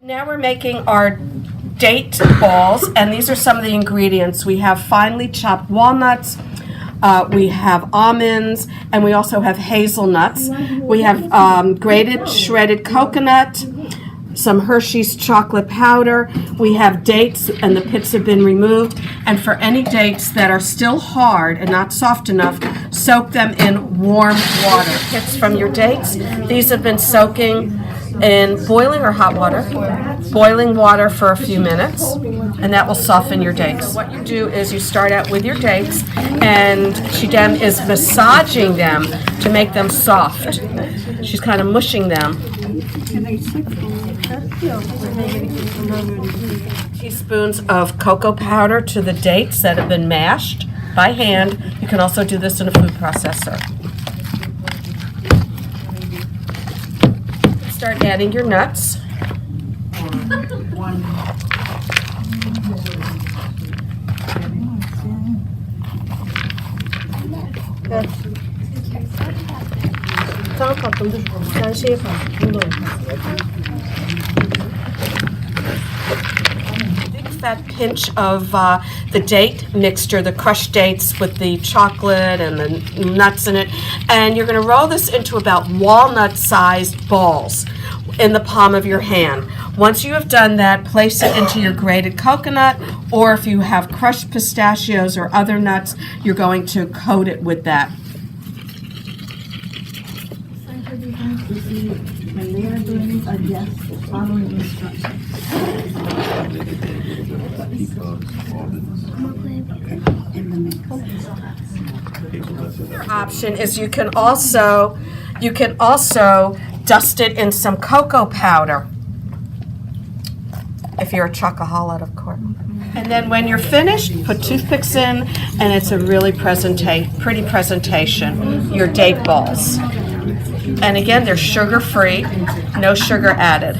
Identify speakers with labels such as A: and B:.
A: Now we're making our date balls, and these are some of the ingredients. We have finely chopped walnuts, we have almonds, and we also have hazelnuts. We have grated shredded coconut, some Hershey's chocolate powder. We have dates, and the pits have been removed. And for any dates that are still hard and not soft enough, soak them in warm water. Pits from your dates. These have been soaking in boiling or hot water, boiling water for a few minutes, and that will soften your dates. What you do is you start out with your dates, and Chidem is massaging them to make them soft. She's kind of mushing them. Teaspoons of cocoa powder to the dates that have been mashed by hand. You can also do this in a food processor. Start adding your nuts. Big fat pinch of the date mixture, the crushed dates with the chocolate and the nuts in it, and you're going to roll this into about walnut-sized balls in the palm of your hand. Once you have done that, place it into your grated coconut, or if you have crushed pistachios or other nuts, you're going to coat it with that.
B: When they are doing a just following instructions.
A: Another option is you can also dust it in some cocoa powder, if you're a chocoholic, of course. And then when you're finished, put toothpicks in, and it's a really pretty presentation, your date balls. And again, they're sugar-free, no sugar added.